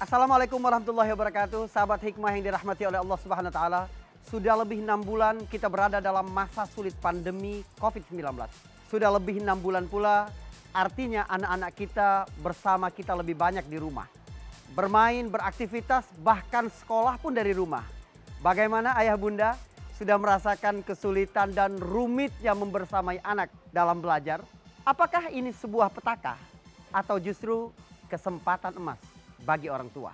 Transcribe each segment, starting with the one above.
Assalamualaikum warahmatullahi wabarakatuh. Sahabat hikmah yang dirahmati oleh Allah Subhanahu wa taala. Sudah lebih 6 bulan kita berada dalam masa sulit pandemi COVID-19. Sudah lebih 6 bulan pula artinya anak-anak kita bersama kita lebih banyak di rumah. Bermain, beraktivitas, bahkan sekolah pun dari rumah. Bagaimana ayah bunda sudah merasakan kesulitan dan rumitnya membersamai anak dalam belajar? Apakah ini sebuah petaka atau justru kesempatan emas bagi orang tua?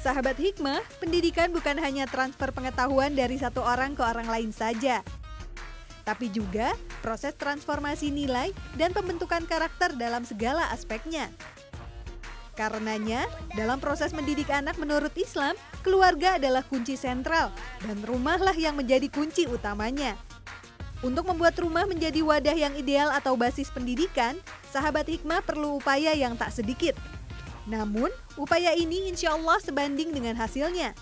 Sahabat hikmah, pendidikan bukan hanya transfer pengetahuan dari satu orang ke orang lain saja, tapi juga proses transformasi nilai dan pembentukan karakter dalam segala aspeknya. Karenanya, dalam proses mendidik anak menurut Islam, keluarga adalah kunci sentral dan rumahlah yang menjadi kunci utamanya. Untuk membuat rumah menjadi wadah yang ideal atau basis pendidikan, sahabat hikmah perlu upaya yang tak sedikit. Namun, upaya ini insya Allah sebanding dengan hasilnya.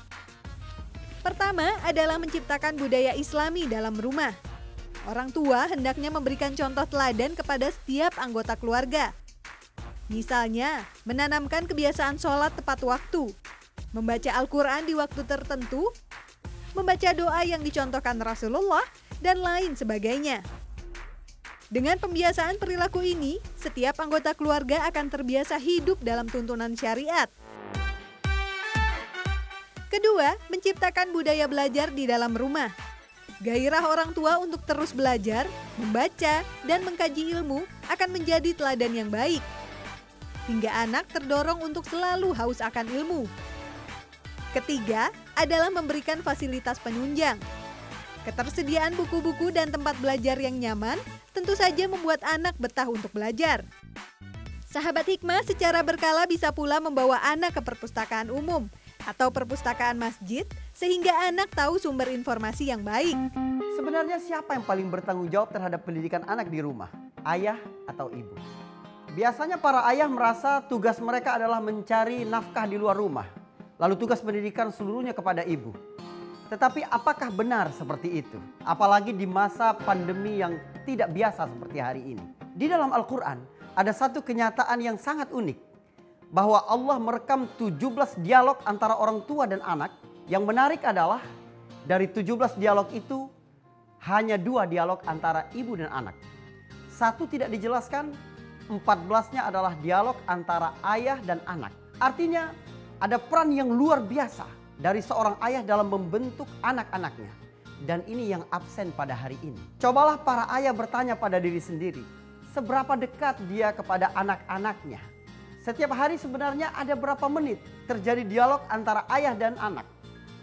Pertama adalah menciptakan budaya Islami dalam rumah. Orang tua hendaknya memberikan contoh teladan kepada setiap anggota keluarga. Misalnya, menanamkan kebiasaan sholat tepat waktu, membaca Al-Quran di waktu tertentu, membaca doa yang dicontohkan Rasulullah, dan lain sebagainya. Dengan pembiasaan perilaku ini, setiap anggota keluarga akan terbiasa hidup dalam tuntunan syariat. Kedua, menciptakan budaya belajar di dalam rumah. Gairah orang tua untuk terus belajar, membaca, dan mengkaji ilmu akan menjadi teladan yang baik. Hingga anak terdorong untuk selalu haus akan ilmu. Ketiga, adalah memberikan fasilitas penunjang. Ketersediaan buku-buku dan tempat belajar yang nyaman tentu saja membuat anak betah untuk belajar. Sahabat hikmah secara berkala bisa pula membawa anak ke perpustakaan umum atau perpustakaan masjid sehingga anak tahu sumber informasi yang baik. Sebenarnya siapa yang paling bertanggung jawab terhadap pendidikan anak di rumah? Ayah atau ibu? Biasanya para ayah merasa tugas mereka adalah mencari nafkah di luar rumah. Lalu tugas pendidikan seluruhnya kepada ibu. Tetapi apakah benar seperti itu? Apalagi di masa pandemi yang tidak biasa seperti hari ini. Di dalam Al-Quran ada satu kenyataan yang sangat unik. Bahwa Allah merekam 17 dialog antara orang tua dan anak. Yang menarik adalah dari 17 dialog itu hanya 2 dialog antara ibu dan anak. Satu tidak dijelaskan, 14-nya adalah dialog antara ayah dan anak. Artinya ada peran yang luar biasa dari seorang ayah dalam membentuk anak-anaknya. Dan ini yang absen pada hari ini. Cobalah para ayah bertanya pada diri sendiri, seberapa dekat dia kepada anak-anaknya? Setiap hari sebenarnya ada berapa menit terjadi dialog antara ayah dan anak.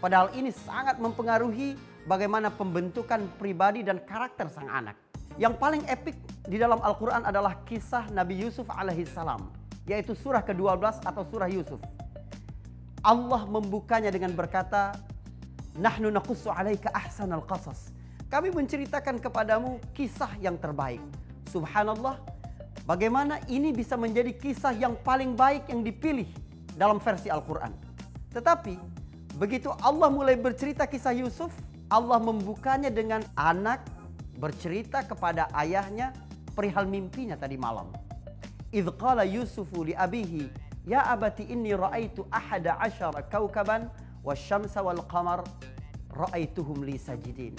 Padahal ini sangat mempengaruhi bagaimana pembentukan pribadi dan karakter sang anak. Yang paling epik di dalam Al-Quran adalah kisah Nabi Yusuf alaihissalam, yaitu surah ke-12 atau surah Yusuf. Allah membukanya dengan berkata, Nahnu naqussu 'alaika ahsanal qasas. Kami menceritakan kepadamu kisah yang terbaik. Subhanallah, bagaimana ini bisa menjadi kisah yang paling baik yang dipilih dalam versi Al-Quran. Tetapi begitu Allah mulai bercerita kisah Yusuf, Allah membukanya dengan anak bercerita kepada ayahnya perihal mimpinya tadi malam. Idh qala Yusufu li abihi, ya abati inni ra'aitu ahada asyara kawkaban wasyamsa wal qamar ra'aituhum li sajidin.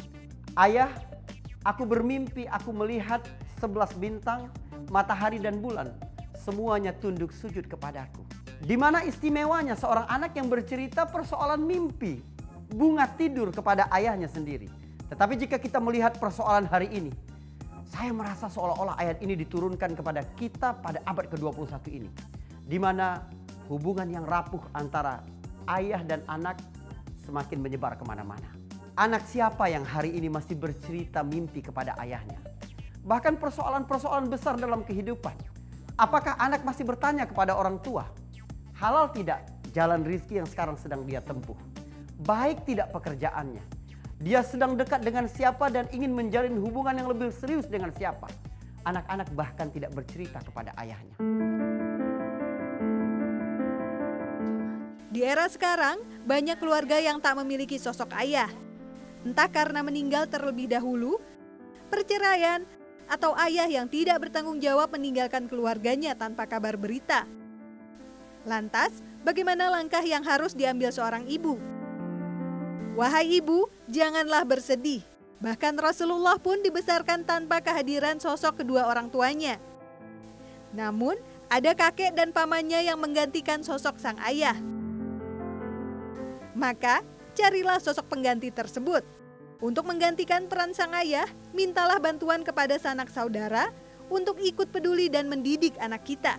Ayah, aku bermimpi aku melihat 11 bintang, matahari dan bulan, semuanya tunduk sujud kepadaku. Di mana istimewanya seorang anak yang bercerita persoalan mimpi, bunga tidur kepada ayahnya sendiri. Tetapi jika kita melihat persoalan hari ini, saya merasa seolah-olah ayat ini diturunkan kepada kita pada abad ke-21 ini. Di mana hubungan yang rapuh antara ayah dan anak semakin menyebar kemana-mana. Anak siapa yang hari ini masih bercerita mimpi kepada ayahnya? Bahkan persoalan-persoalan besar dalam kehidupan. Apakah anak masih bertanya kepada orang tua? Halal tidak jalan rezeki yang sekarang sedang dia tempuh? Baik tidak pekerjaannya? Dia sedang dekat dengan siapa dan ingin menjalin hubungan yang lebih serius dengan siapa? Anak-anak bahkan tidak bercerita kepada ayahnya. Di era sekarang, banyak keluarga yang tak memiliki sosok ayah. Entah karena meninggal terlebih dahulu, perceraian, atau ayah yang tidak bertanggung jawab meninggalkan keluarganya tanpa kabar berita. Lantas, bagaimana langkah yang harus diambil seorang ibu? Wahai ibu, janganlah bersedih. Bahkan Rasulullah pun dibesarkan tanpa kehadiran sosok kedua orang tuanya. Namun, ada kakek dan pamannya yang menggantikan sosok sang ayah. Maka, carilah sosok pengganti tersebut. Untuk menggantikan peran sang ayah, mintalah bantuan kepada sanak saudara untuk ikut peduli dan mendidik anak kita.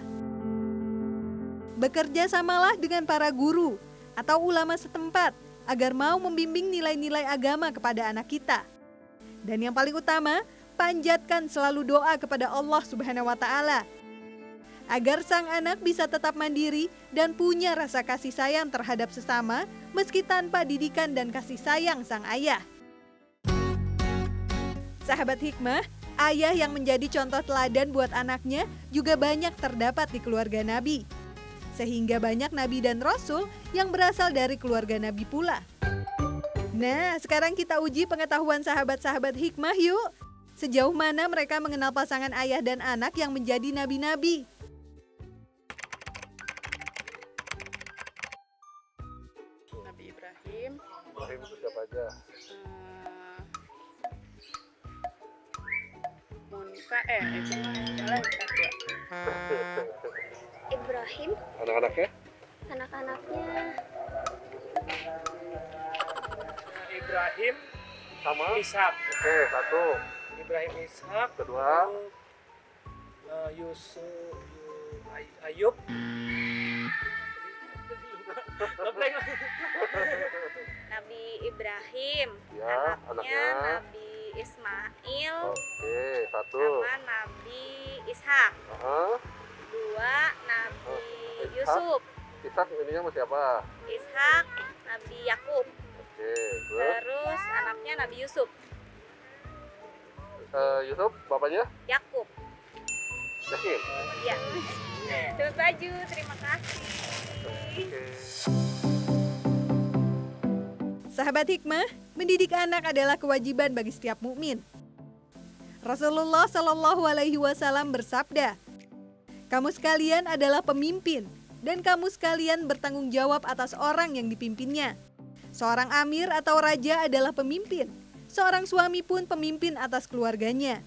Bekerja samalah dengan para guru atau ulama setempat agar mau membimbing nilai-nilai agama kepada anak kita. Dan yang paling utama, panjatkan selalu doa kepada Allah Subhanahu wa Ta'ala agar sang anak bisa tetap mandiri dan punya rasa kasih sayang terhadap sesama meski tanpa didikan dan kasih sayang sang ayah. Sahabat hikmah, ayah yang menjadi contoh teladan buat anaknya juga banyak terdapat di keluarga Nabi. Sehingga banyak nabi dan rasul yang berasal dari keluarga Nabi pula. Nah, sekarang kita uji pengetahuan sahabat-sahabat hikmah yuk. Sejauh mana mereka mengenal pasangan ayah dan anak yang menjadi nabi-nabi? Nabi Ibrahim. Ibrahim itu siapa aja? Monica itu mah salah ya. Ibrahim, Anak-anaknya? anak-anaknya Ibrahim Sama? Ishak. Oke, satu. Ibrahim Ishak. Kedua? Yusuf Ayub. Ngeblank. Nabi Ibrahim, Ya, anaknya anaknya. Nabi Ismail, Oke, satu. sama Nabi Ishak. Aha. Dua, Nabi Ishak. Yusuf. Ishak ininya sama siapa? Ishak, Nabi Yakub. Oke, terus? Terus anaknya Nabi Yusuf. Yusuf, bapaknya? Yakub. Yakin? Ya. Terus baju, terima kasih. Oke. Sahabat hikmah, mendidik anak adalah kewajiban bagi setiap mukmin. Rasulullah Shallallahu Alaihi Wasallam bersabda, "Kamu sekalian adalah pemimpin, dan kamu sekalian bertanggung jawab atas orang yang dipimpinnya. Seorang amir atau raja adalah pemimpin, seorang suami pun pemimpin atas keluarganya,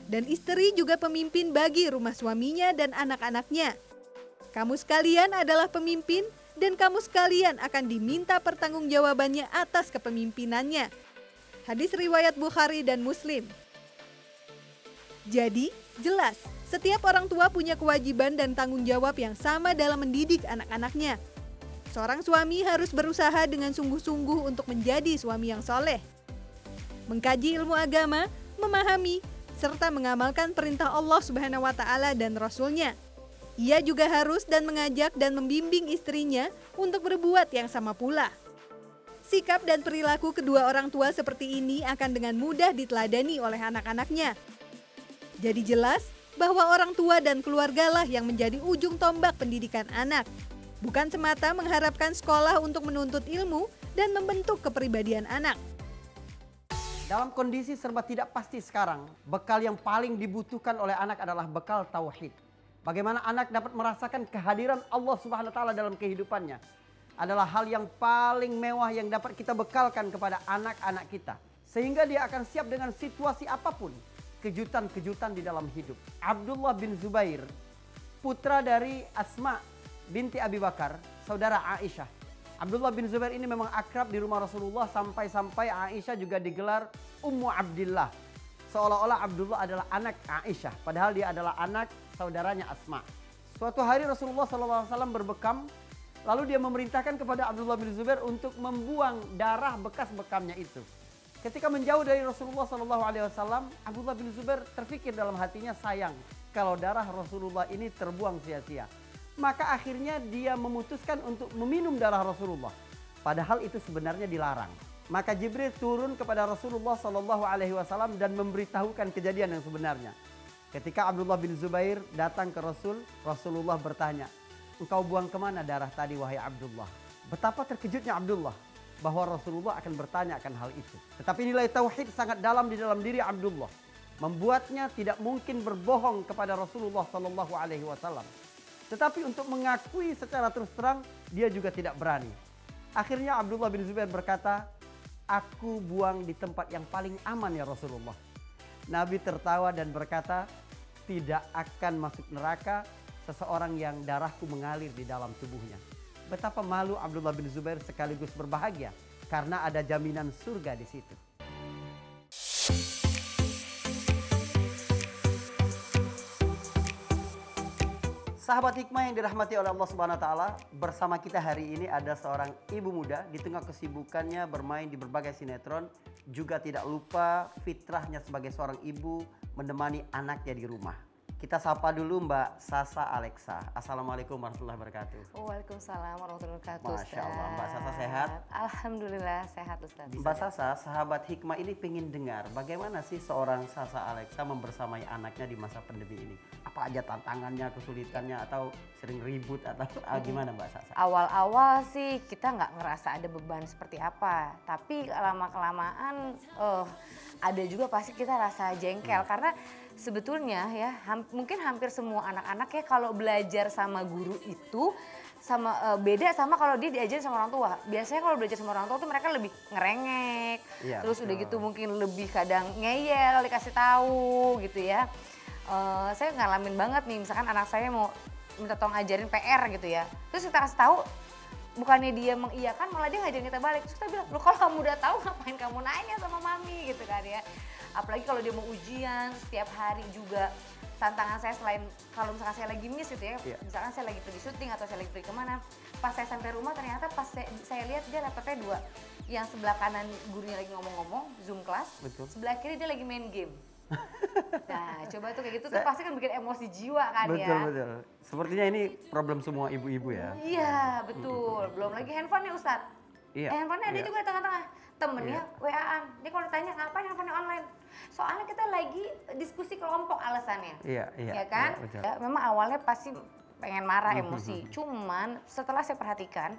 dan istri juga pemimpin bagi rumah suaminya dan anak-anaknya. Kamu sekalian adalah pemimpin, dan kamu sekalian akan diminta pertanggungjawabannya atas kepemimpinannya." Hadis riwayat Bukhari dan Muslim. Jadi, jelas, setiap orang tua punya kewajiban dan tanggung jawab yang sama dalam mendidik anak-anaknya. Seorang suami harus berusaha dengan sungguh-sungguh untuk menjadi suami yang soleh. Mengkaji ilmu agama, memahami, serta mengamalkan perintah Allah Subhanahu wa Ta'ala dan Rasul-Nya. Ia juga harus dan mengajak dan membimbing istrinya untuk berbuat yang sama pula. Sikap dan perilaku kedua orang tua seperti ini akan dengan mudah diteladani oleh anak-anaknya. Jadi jelas bahwa orang tua dan keluargalah yang menjadi ujung tombak pendidikan anak. Bukan semata mengharapkan sekolah untuk menuntut ilmu dan membentuk kepribadian anak. Dalam kondisi serba tidak pasti sekarang, bekal yang paling dibutuhkan oleh anak adalah bekal tauhid. Bagaimana anak dapat merasakan kehadiran Allah Subhanahu wa Ta'ala dalam kehidupannya adalah hal yang paling mewah yang dapat kita bekalkan kepada anak-anak kita. Sehingga dia akan siap dengan situasi apapun, kejutan-kejutan di dalam hidup. Abdullah bin Zubair, putra dari Asma binti Abi Bakar, saudara Aisyah. Abdullah bin Zubair ini memang akrab di rumah Rasulullah sampai-sampai Aisyah juga digelar Ummu Abdillah. Seolah-olah Abdullah adalah anak Aisyah, padahal dia adalah anak saudaranya Asma. Suatu hari Rasulullah SAW berbekam, lalu dia memerintahkan kepada Abdullah bin Zubair untuk membuang darah bekas bekamnya itu. Ketika menjauh dari Rasulullah SAW, Abdullah bin Zubair terfikir dalam hatinya, sayang kalau darah Rasulullah ini terbuang sia-sia. Maka akhirnya dia memutuskan untuk meminum darah Rasulullah. Padahal itu sebenarnya dilarang. Maka Jibril turun kepada Rasulullah SAW dan memberitahukan kejadian yang sebenarnya. Ketika Abdullah bin Zubair datang ke Rasulullah bertanya, "Engkau buang kemana darah tadi wahai Abdullah?" Betapa terkejutnya Abdullah bahwa Rasulullah akan bertanya akan hal itu. Tetapi nilai tauhid sangat dalam di dalam diri Abdullah, membuatnya tidak mungkin berbohong kepada Rasulullah SAW. Tetapi untuk mengakui secara terus terang, dia juga tidak berani. Akhirnya Abdullah bin Zubair berkata, "Aku buang di tempat yang paling aman ya Rasulullah." Nabi tertawa dan berkata, "Tidak akan masuk neraka seseorang yang darahku mengalir di dalam tubuhnya." Betapa malu Abdullah bin Zubair sekaligus berbahagia karena ada jaminan surga di situ. Sahabat hikmah yang dirahmati oleh Allah Subhanahu wa taala, bersama kita hari ini ada seorang ibu muda di tengah kesibukannya bermain di berbagai sinetron, juga tidak lupa fitrahnya sebagai seorang ibu menemani anaknya di rumah. Kita sapa dulu Mbak Sasa Alexa. Assalamualaikum warahmatullahi wabarakatuh. Waalaikumsalam warahmatullahi wabarakatuh. Masya Allah, Mbak Sasa sehat? Alhamdulillah sehat Ustaz. Mbak Sasa, sahabat hikmah ini pengen dengar bagaimana sih seorang Sasa Alexa membersamai anaknya di masa pandemi ini? Apa aja tantangannya, kesulitannya, atau sering ribut atau gimana Mbak Sasa? Awal-awal sih kita nggak ngerasa ada beban seperti apa, tapi lama-kelamaan ada juga pasti kita rasa jengkel karena sebetulnya ya mungkin hampir semua anak-anak ya kalau belajar sama guru itu sama beda sama kalau dia diajarin sama orang tua. Biasanya kalau belajar sama orang tua tuh mereka lebih ngerengek, terus udah gitu mungkin lebih kadang ngeyel dikasih tahu gitu ya. Saya ngalamin banget nih, misalkan anak saya mau minta tolong ajarin PR gitu ya, terus kita kasih tahu, bukannya dia mengiyakan malah dia ngajarin kita balik. Terus kita bilang, "Loh kalau kamu udah tahu ngapain kamu nanya sama mami?" gitu kan ya. Apalagi kalau dia mau ujian setiap hari juga. Tantangan saya selain kalau misalkan saya lagi miss gitu ya, misalkan saya lagi pergi syuting atau saya lagi pergi kemana, pas saya sampai rumah ternyata pas saya lihat dia laptopnya 2. Yang sebelah kanan gurunya lagi ngomong-ngomong, Zoom kelas, sebelah kiri dia lagi main game. Nah coba tuh kayak gitu tuh pasti kan bikin emosi jiwa kan ya. Betul. Sepertinya ini problem semua ibu-ibu ya. Iya betul, belum lagi handphonenya Ustadz. Handphonenya ada juga di tengah-tengah. Temennya WA-an, dia kalau ditanya ngapain handphonenya online. Soalnya kita lagi diskusi kelompok alasannya. Iya kan? Ya, memang awalnya pasti pengen marah, emosi. Cuman setelah saya perhatikan,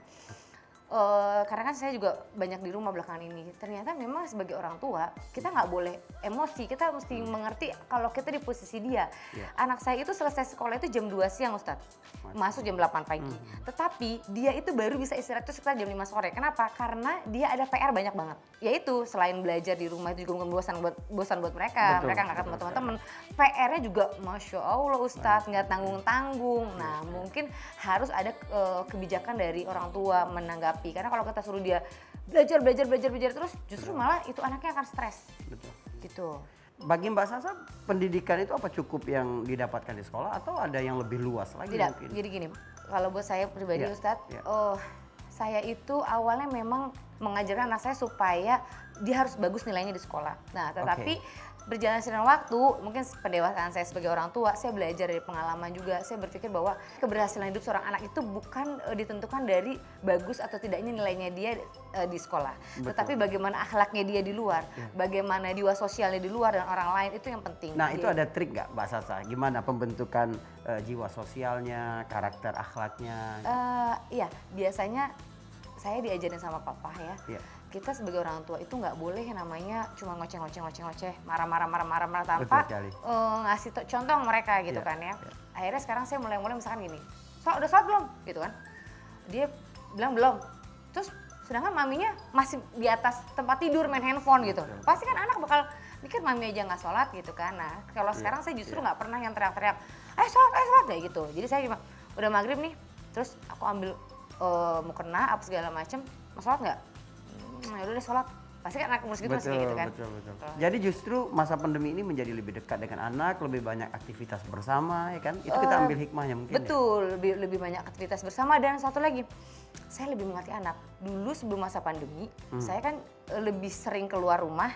karena kan saya juga banyak di rumah belakangan ini. Ternyata memang sebagai orang tua kita nggak boleh emosi. Kita mesti mengerti kalau kita di posisi dia. Anak saya itu selesai sekolah itu jam 2 siang Ustadz. Masuk jam 8 pagi. Tetapi dia itu baru bisa istirahat itu sekitar jam 5 sore. Kenapa? Karena dia ada PR banyak banget. Yaitu selain belajar di rumah itu juga mungkin bosan buat mereka. Mereka nggak ketemu teman-teman. PR-nya juga Masya Allah Ustadz nggak tanggung-tanggung. Nah mungkin harus ada kebijakan dari orang tua menanggapi. Karena kalau kita suruh dia belajar terus, justru malah itu anaknya akan stres. Betul. Gitu. Bagi Mbak Sasa, pendidikan itu apa cukup yang didapatkan di sekolah atau ada yang lebih luas lagi Tidak, mungkin? jadi gini, kalau buat saya pribadi Ustadz, saya itu awalnya memang mengajarkan anak saya supaya dia harus bagus nilainya di sekolah. Nah, tetapi berjalan seiring waktu, mungkin pendewasaan saya sebagai orang tua, saya belajar dari pengalaman juga. Saya berpikir bahwa keberhasilan hidup seorang anak itu bukan ditentukan dari bagus atau tidaknya nilainya dia di sekolah. Tetapi bagaimana akhlaknya dia di luar, bagaimana jiwa sosialnya di luar dan orang lain itu yang penting. Nah itu ada trik nggak Mbak Sasa? Gimana pembentukan jiwa sosialnya, karakter akhlaknya? Iya, biasanya saya diajarin sama papa ya. Kita sebagai orang tua itu nggak boleh namanya cuma ngoceh, marah-marah tanpa ngasih contoh mereka gitu kan ya. Akhirnya sekarang saya mulai misalkan gini, udah sholat belum? Gitu kan. Dia bilang belum. Terus sedangkan maminya masih di atas tempat tidur main handphone gitu. Pasti kan anak bakal mikir mami aja nggak sholat gitu kan. Nah kalau sekarang saya justru nggak pernah yang teriak-teriak, sholat kayak gitu. Jadi saya cuma udah maghrib nih, terus aku ambil mukena apa segala macem, mau sholat nggak? Ya udah sholat. Pasti kan anak umur segitu masih kayak gitu kan. Betul. Jadi justru masa pandemi ini menjadi lebih dekat dengan anak, lebih banyak aktivitas bersama ya kan? Itu kita ambil hikmahnya mungkin. Betul, lebih banyak aktivitas bersama dan satu lagi, saya lebih mengerti anak. Dulu sebelum masa pandemi, saya kan lebih sering keluar rumah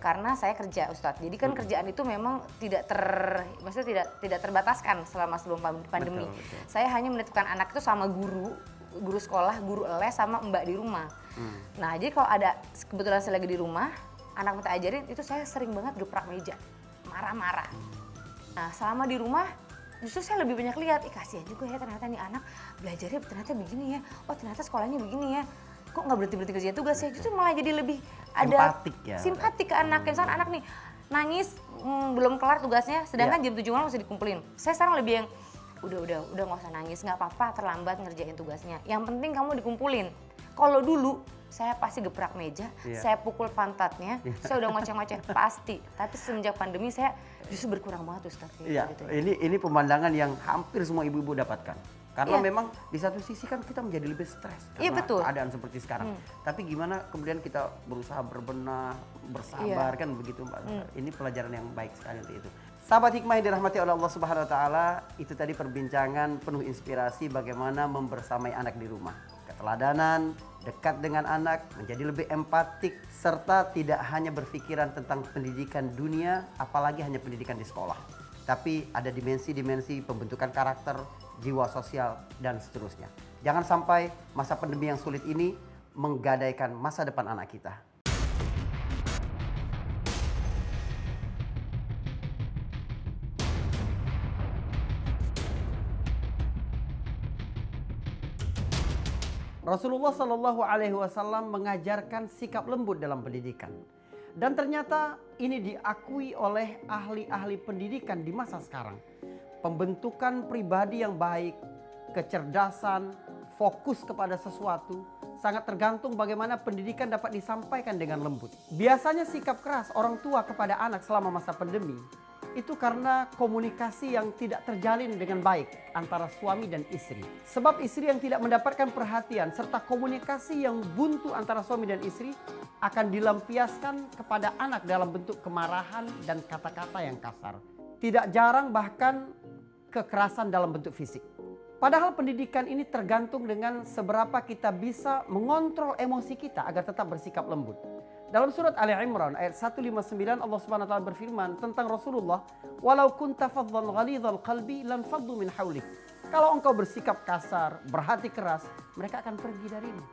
karena saya kerja Ustadz. Jadi kan kerjaan itu memang maksudnya tidak terbataskan selama sebelum pandemi. Betul. Saya hanya menitipkan anak itu sama guru sekolah, guru les sama mbak di rumah. Nah jadi kalau ada kebetulan saya lagi di rumah, anak minta ajarin itu saya sering banget geprak meja, marah-marah. Nah selama di rumah justru saya lebih banyak lihat, kasihan juga ya ternyata nih anak belajarnya ternyata begini ya, oh ternyata sekolahnya begini ya, kok nggak berhenti kerja tugas ya, justru malah jadi lebih ada simpatik ke anak. Misalnya anak nih nangis belum kelar tugasnya, sedangkan jam 7 malam masih dikumpulin. Saya sekarang lebih yang udah nggak usah nangis, nggak apa-apa terlambat ngerjain tugasnya. Yang penting kamu dikumpulin. Kalau dulu saya pasti geprak meja, saya pukul pantatnya, saya udah ngoceh-ngoceh pasti. Tapi semenjak pandemi saya justru berkurang banget Ustaz. Iya, gitu. ini pemandangan yang hampir semua ibu-ibu dapatkan. Karena memang di satu sisi kan kita menjadi lebih stres karena keadaan seperti sekarang. Tapi gimana kemudian kita berusaha berbenah, bersabar kan begitu Mbak. Ini pelajaran yang baik sekali untuk itu. Sahabat hikmah yang dirahmati oleh Allah Subhanahu wa taala, itu tadi perbincangan penuh inspirasi bagaimana membersamai anak di rumah. Keteladanan, dekat dengan anak, menjadi lebih empatik serta tidak hanya berpikiran tentang pendidikan dunia, apalagi hanya pendidikan di sekolah. Tapi ada dimensi-dimensi pembentukan karakter, jiwa sosial, dan seterusnya. Jangan sampai masa pandemi yang sulit ini menggadaikan masa depan anak kita. Rasulullah Shallallahu Alaihi Wasallam mengajarkan sikap lembut dalam pendidikan. Dan ternyata ini diakui oleh ahli-ahli pendidikan di masa sekarang. Pembentukan pribadi yang baik, kecerdasan, fokus kepada sesuatu, sangat tergantung bagaimana pendidikan dapat disampaikan dengan lembut. Biasanya sikap keras orang tua kepada anak selama masa pandemi, itu karena komunikasi yang tidak terjalin dengan baik antara suami dan istri. Sebab istri yang tidak mendapatkan perhatian serta komunikasi yang buntu antara suami dan istri akan dilampiaskan kepada anak dalam bentuk kemarahan dan kata-kata yang kasar. Tidak jarang bahkan kekerasan dalam bentuk fisik. Padahal pendidikan ini tergantung dengan seberapa kita bisa mengontrol emosi kita agar tetap bersikap lembut. Dalam surat Ali Imran ayat 159 Allah Subhanahu wa taala berfirman tentang Rasulullah, "Walau kunta fadhdhan ghalidhal qalbi lan faddu min haulik." Kalau engkau bersikap kasar, berhati keras, mereka akan pergi darimu.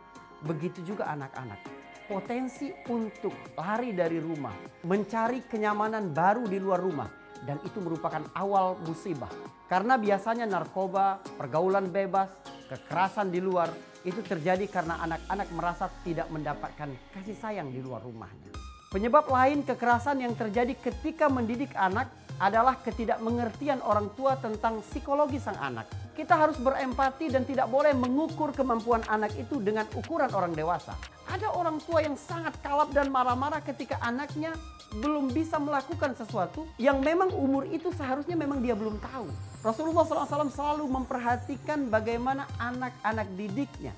Begitu juga anak-anak. Potensi untuk lari dari rumah, mencari kenyamanan baru di luar rumah, dan itu merupakan awal musibah. Karena biasanya narkoba, pergaulan bebas, kekerasan di luar itu terjadi karena anak-anak merasa tidak mendapatkan kasih sayang di luar rumahnya. Penyebab lain kekerasan yang terjadi ketika mendidik anak adalah ketidakmengertian orang tua tentang psikologi sang anak. Kita harus berempati dan tidak boleh mengukur kemampuan anak itu dengan ukuran orang dewasa. Ada orang tua yang sangat kalap dan marah-marah ketika anaknya belum bisa melakukan sesuatu yang memang umur itu seharusnya memang dia belum tahu. Rasulullah SAW selalu memperhatikan bagaimana anak-anak didiknya,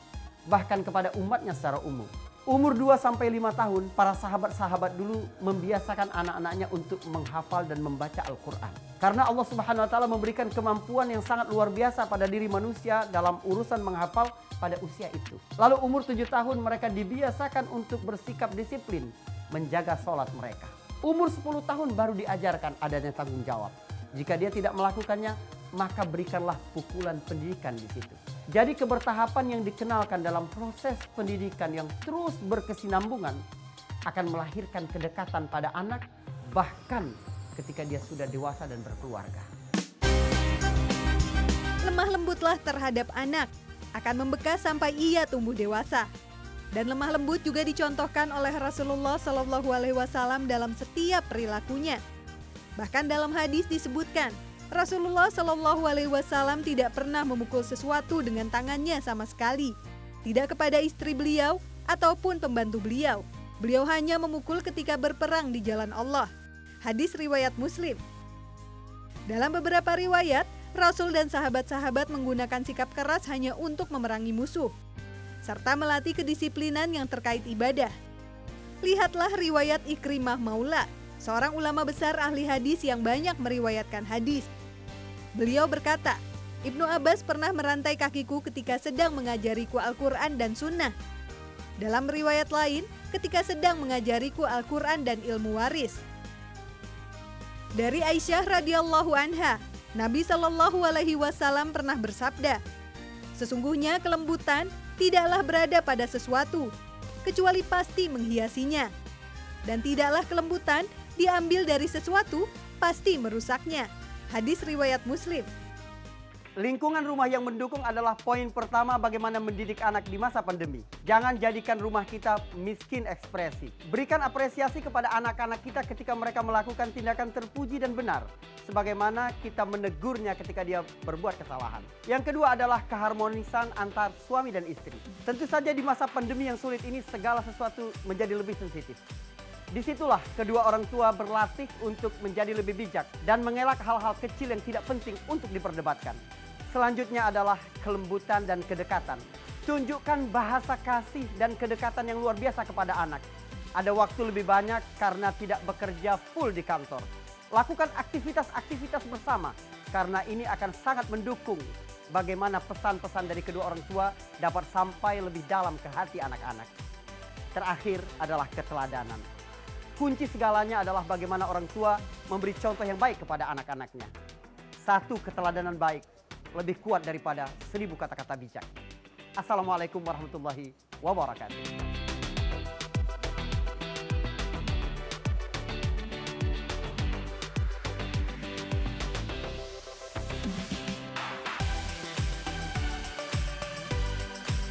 bahkan kepada umatnya secara umum. Umur 2-5 tahun, para sahabat-sahabat dulu membiasakan anak-anaknya untuk menghafal dan membaca Al-Quran. Karena Allah Subhanahu wa taala memberikan kemampuan yang sangat luar biasa pada diri manusia dalam urusan menghafal pada usia itu. Lalu umur 7 tahun mereka dibiasakan untuk bersikap disiplin, menjaga sholat mereka. Umur 10 tahun baru diajarkan adanya tanggung jawab. Jika dia tidak melakukannya, maka berikanlah pukulan pendidikan di situ. Jadi kebertahapan yang dikenalkan dalam proses pendidikan yang terus berkesinambungan akan melahirkan kedekatan pada anak bahkan ketika dia sudah dewasa dan berkeluarga. Lemah lembutlah terhadap anak akan membekas sampai ia tumbuh dewasa. Dan lemah lembut juga dicontohkan oleh Rasulullah Shallallahu Alaihi Wasallam dalam setiap perilakunya. Bahkan dalam hadis disebutkan, Rasulullah Shallallahu Alaihi Wasallam tidak pernah memukul sesuatu dengan tangannya sama sekali. Tidak kepada istri beliau ataupun pembantu beliau. Beliau hanya memukul ketika berperang di jalan Allah. Hadis riwayat Muslim. Dalam beberapa riwayat, Rasul dan sahabat-sahabat menggunakan sikap keras hanya untuk memerangi musuh, serta melatih kedisiplinan yang terkait ibadah. Lihatlah riwayat Ikrimah Maula, seorang ulama besar ahli hadis yang banyak meriwayatkan hadis. Beliau berkata, Ibnu Abbas pernah merantai kakiku ketika sedang mengajariku Al-Quran dan Sunnah. Dalam riwayat lain, ketika sedang mengajariku Al-Quran dan ilmu waris. Dari Aisyah radhiyallahu anha, Nabi Shallallahu Alaihi Wasallam pernah bersabda, sesungguhnya kelembutan tidaklah berada pada sesuatu, kecuali pasti menghiasinya. Dan tidaklah kelembutan diambil dari sesuatu, pasti merusaknya. Hadis riwayat Muslim. Lingkungan rumah yang mendukung adalah poin pertama bagaimana mendidik anak di masa pandemi. Jangan jadikan rumah kita miskin ekspresi. Berikan apresiasi kepada anak-anak kita ketika mereka melakukan tindakan terpuji dan benar. Sebagaimana kita menegurnya ketika dia berbuat kesalahan. Yang kedua adalah keharmonisan antar suami dan istri. Tentu saja di masa pandemi yang sulit ini segala sesuatu menjadi lebih sensitif. Disitulah kedua orang tua berlatih untuk menjadi lebih bijak dan mengelak hal-hal kecil yang tidak penting untuk diperdebatkan. Selanjutnya adalah kelembutan dan kedekatan. Tunjukkan bahasa kasih dan kedekatan yang luar biasa kepada anak. Ada waktu lebih banyak karena tidak bekerja full di kantor. Lakukan aktivitas-aktivitas bersama karena ini akan sangat mendukung bagaimana pesan-pesan dari kedua orang tua dapat sampai lebih dalam ke hati anak-anak. Terakhir adalah keteladanan. Kunci segalanya adalah bagaimana orang tua memberi contoh yang baik kepada anak-anaknya. Satu keteladanan baik lebih kuat daripada 1000 kata-kata bijak. Assalamualaikum warahmatullahi wabarakatuh.